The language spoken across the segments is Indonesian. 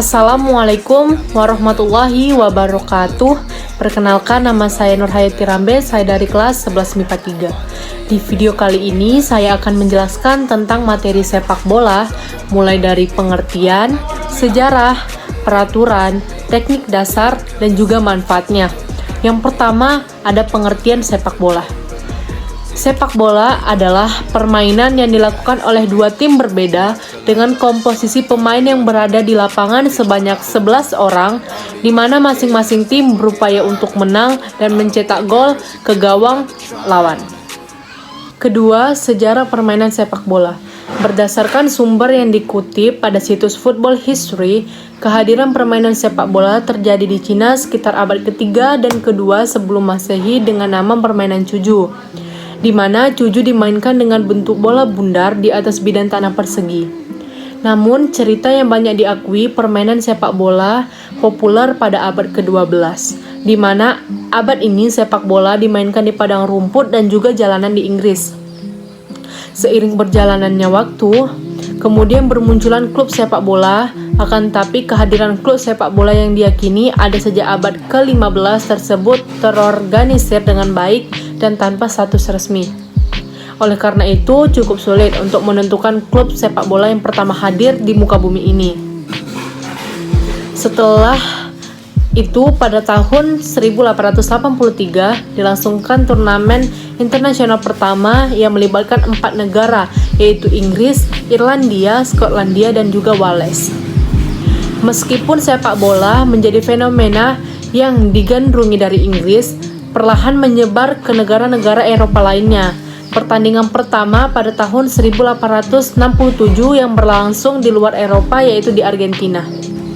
Assalamualaikum warahmatullahi wabarakatuh. Perkenalkan, nama saya Nurhayati Rambe, saya dari kelas 11 MIPA 3. Di video kali ini saya akan menjelaskan tentang materi sepak bola, mulai dari pengertian, sejarah, peraturan, teknik dasar, dan juga manfaatnya. Yang pertama, ada pengertian sepak bola. Sepak bola adalah permainan yang dilakukan oleh dua tim berbeda dengan komposisi pemain yang berada di lapangan sebanyak 11 orang, di mana masing-masing tim berupaya untuk menang dan mencetak gol ke gawang lawan. Kedua, sejarah permainan sepak bola. Berdasarkan sumber yang dikutip pada situs Football History, kehadiran permainan sepak bola terjadi di Cina sekitar abad ketiga dan kedua sebelum Masehi dengan nama permainan cuju, di mana cuju dimainkan dengan bentuk bola bundar di atas bidang tanah persegi. Namun, cerita yang banyak diakui permainan sepak bola populer pada abad ke-12, di mana abad ini sepak bola dimainkan di padang rumput dan juga jalanan di Inggris. Seiring berjalannya waktu, kemudian bermunculan klub sepak bola, akan tetapi kehadiran klub sepak bola yang diyakini ada sejak abad ke-15 tersebut terorganisir dengan baik dan tanpa status resmi. Oleh karena itu, cukup sulit untuk menentukan klub sepak bola yang pertama hadir di muka bumi ini. Setelah itu, pada tahun 1883 dilangsungkan turnamen internasional pertama yang melibatkan 4 negara, yaitu Inggris, Irlandia, Skotlandia, dan juga Wales. Meskipun sepak bola menjadi fenomena yang digandrungi dari Inggris, perlahan menyebar ke negara-negara Eropa lainnya. Pertandingan pertama pada tahun 1867 yang berlangsung di luar Eropa, yaitu di Argentina.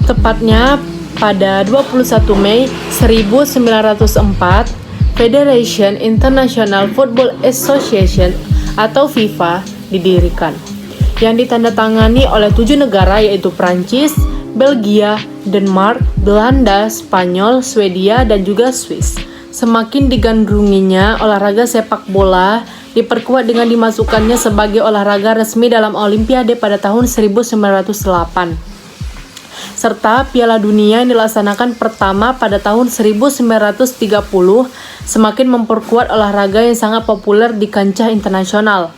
Tepatnya pada 21 Mei 1904, Federation International Football Association atau FIFA didirikan, yang ditandatangani oleh 7 negara, yaitu Prancis, Belgia, Denmark, Belanda, Spanyol, Swedia, dan juga Swiss. Semakin digandrunginya olahraga sepak bola diperkuat dengan dimasukkannya sebagai olahraga resmi dalam Olimpiade pada tahun 1908. Serta Piala Dunia yang dilaksanakan pertama pada tahun 1930 semakin memperkuat olahraga yang sangat populer di kancah internasional.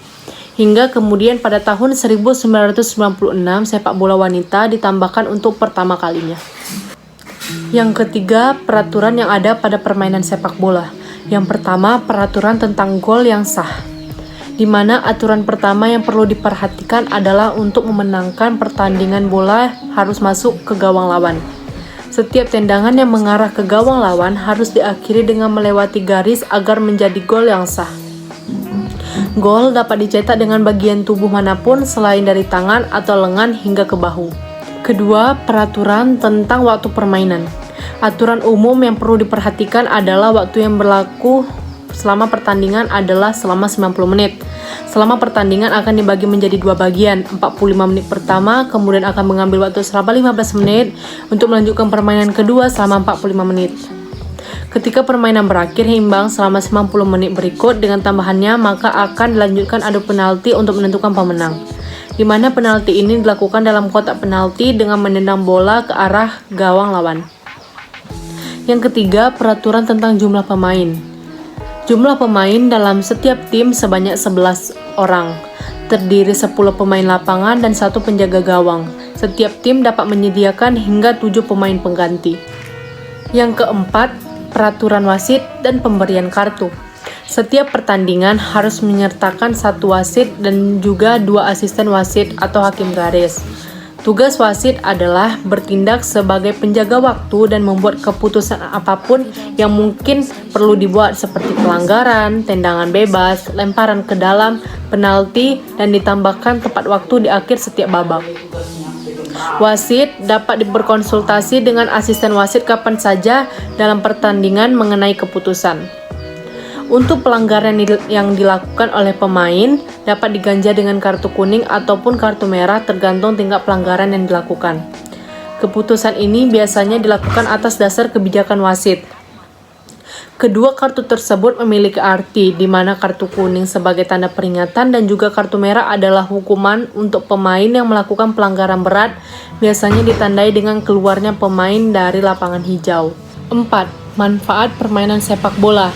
Hingga kemudian pada tahun 1996 sepak bola wanita ditambahkan untuk pertama kalinya. Yang ketiga, peraturan yang ada pada permainan sepak bola. Yang pertama, peraturan tentang gol yang sah, di mana aturan pertama yang perlu diperhatikan adalah untuk memenangkan pertandingan bola harus masuk ke gawang lawan. Setiap tendangan yang mengarah ke gawang lawan harus diakhiri dengan melewati garis agar menjadi gol yang sah. Gol dapat dicetak dengan bagian tubuh manapun selain dari tangan atau lengan hingga ke bahu. Kedua, peraturan tentang waktu permainan. Aturan umum yang perlu diperhatikan adalah waktu yang berlaku selama pertandingan adalah selama 90 menit. Selama pertandingan akan dibagi menjadi 2 bagian, 45 menit pertama, kemudian akan mengambil waktu selama 15 menit untuk melanjutkan permainan kedua selama 45 menit. Ketika permainan berakhir imbang selama 90 menit berikut dengan tambahannya, maka akan dilanjutkan adu penalti untuk menentukan pemenang, di mana penalti ini dilakukan dalam kotak penalti dengan menendang bola ke arah gawang lawan. Yang ketiga, peraturan tentang jumlah pemain. Jumlah pemain dalam setiap tim sebanyak 11 orang, terdiri 10 pemain lapangan dan 1 penjaga gawang. Setiap tim dapat menyediakan hingga 7 pemain pengganti. Yang keempat, peraturan wasit dan pemberian kartu. Setiap pertandingan harus menyertakan 1 wasit dan juga 2 asisten wasit atau hakim garis. Tugas wasit adalah bertindak sebagai penjaga waktu dan membuat keputusan apapun yang mungkin perlu dibuat, seperti pelanggaran, tendangan bebas, lemparan ke dalam, penalti, dan ditambahkan tepat waktu di akhir setiap babak. Wasit dapat berkonsultasi dengan asisten wasit kapan saja dalam pertandingan mengenai keputusan. Untuk pelanggaran yang dilakukan oleh pemain dapat diganja dengan kartu kuning ataupun kartu merah tergantung tingkat pelanggaran yang dilakukan. Keputusan ini biasanya dilakukan atas dasar kebijakan wasit. Kedua kartu tersebut memiliki arti, di mana kartu kuning sebagai tanda peringatan dan juga kartu merah adalah hukuman untuk pemain yang melakukan pelanggaran berat, biasanya ditandai dengan keluarnya pemain dari lapangan hijau. 4. Manfaat permainan sepak bola,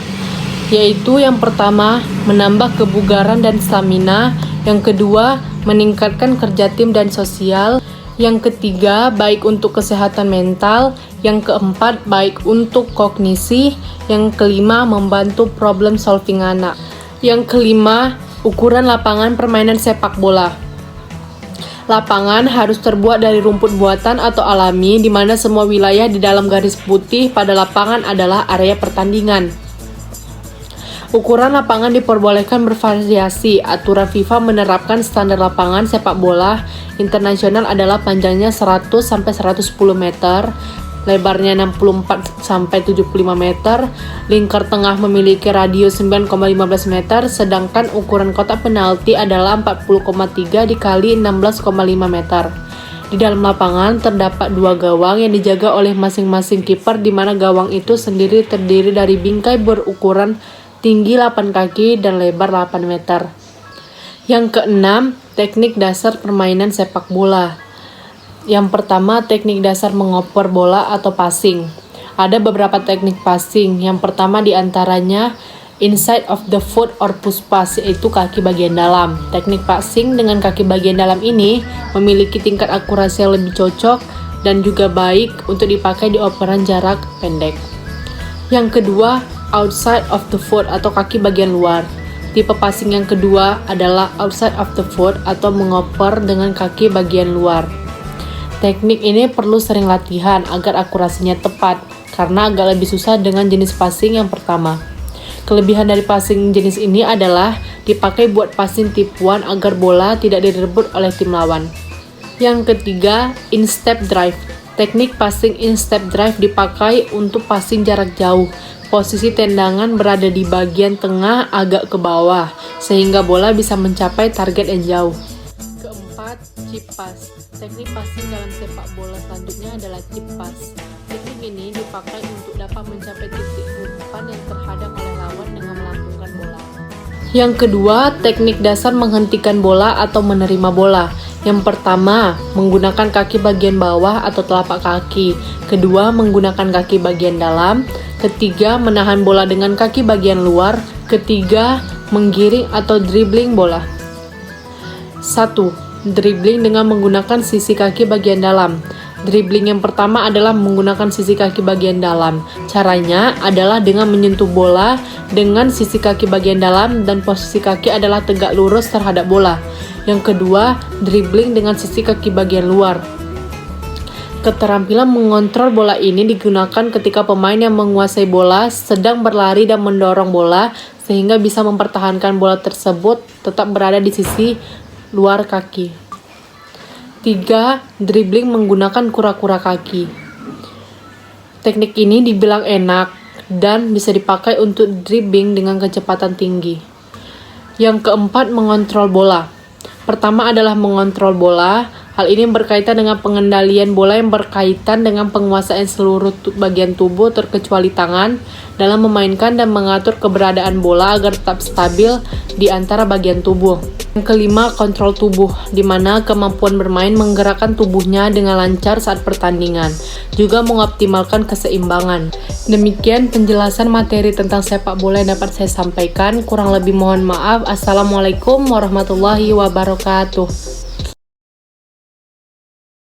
yaitu yang pertama, menambah kebugaran dan stamina, yang kedua, meningkatkan kerja tim dan sosial, yang ketiga, baik untuk kesehatan mental, yang keempat, baik untuk kognisi, yang kelima, membantu problem solving anak. Yang kelima, ukuran lapangan permainan sepak bola. Lapangan harus terbuat dari rumput buatan atau alami, di mana semua wilayah di dalam garis putih pada lapangan adalah area pertandingan. Ukuran lapangan diperbolehkan bervariasi. Aturan FIFA menerapkan standar lapangan sepak bola internasional adalah panjangnya 100-110 meter, lebarnya 64-75 meter, lingkar tengah memiliki radius 9,15 meter, sedangkan ukuran kotak penalti adalah 40,3 dikali 16,5 meter. Di dalam lapangan terdapat dua gawang yang dijaga oleh masing-masing kiper, di mana gawang itu sendiri terdiri dari bingkai berukuran tinggi 8 kaki dan lebar 8 meter. Yang keenam, teknik dasar permainan sepak bola. Yang pertama, teknik dasar mengoper bola atau passing. Ada beberapa teknik passing. Yang pertama diantaranya inside of the foot or push pass, yaitu kaki bagian dalam. Teknik passing dengan kaki bagian dalam ini memiliki tingkat akurasi yang lebih cocok dan juga baik untuk dipakai di operan jarak pendek. Yang kedua, outside of the foot atau kaki bagian luar. Tipe passing yang kedua adalah outside of the foot atau mengoper dengan kaki bagian luar. Teknik ini perlu sering latihan agar akurasinya tepat, karena agak lebih susah dengan jenis passing yang pertama. Kelebihan dari passing jenis ini adalah dipakai buat passing tipuan agar bola tidak direbut oleh tim lawan. Yang ketiga, in-step drive. Teknik passing in-step drive dipakai untuk passing jarak jauh. Posisi tendangan berada di bagian tengah agak ke bawah, sehingga bola bisa mencapai target yang jauh. Keempat, chip pass. Teknik passing dalam sepak bola selanjutnya adalah chip pass. Teknik ini dipakai untuk dapat mencapai titik umpan yang terhadap oleh lawan dengan melambungkan bola. Yang kedua, teknik dasar menghentikan bola atau menerima bola. Yang pertama, menggunakan kaki bagian bawah atau telapak kaki. Kedua, menggunakan kaki bagian dalam. Ketiga, menahan bola dengan kaki bagian luar. Ketiga, menggiring atau dribbling bola. 1. Dribbling dengan menggunakan sisi kaki bagian dalam. Dribbling yang pertama adalah menggunakan sisi kaki bagian dalam. Caranya adalah dengan menyentuh bola dengan sisi kaki bagian dalam dan posisi kaki adalah tegak lurus terhadap bola. Yang kedua, dribbling dengan sisi kaki bagian luar. Keterampilan mengontrol bola ini digunakan ketika pemain yang menguasai bola sedang berlari dan mendorong bola sehingga bisa mempertahankan bola tersebut tetap berada di sisi luar kaki. 3. Dribbling menggunakan kura-kura kaki. Teknik ini dibilang enak dan bisa dipakai untuk dribbling dengan kecepatan tinggi. Yang keempat, mengontrol bola. Pertama adalah mengontrol bola. Hal ini berkaitan dengan pengendalian bola yang berkaitan dengan penguasaan seluruh bagian tubuh terkecuali tangan dalam memainkan dan mengatur keberadaan bola agar tetap stabil di antara bagian tubuh. Yang kelima, kontrol tubuh, di mana kemampuan bermain menggerakkan tubuhnya dengan lancar saat pertandingan, juga mengoptimalkan keseimbangan. Demikian penjelasan materi tentang sepak bola yang dapat saya sampaikan. Kurang lebih mohon maaf. Assalamualaikum warahmatullahi wabarakatuh.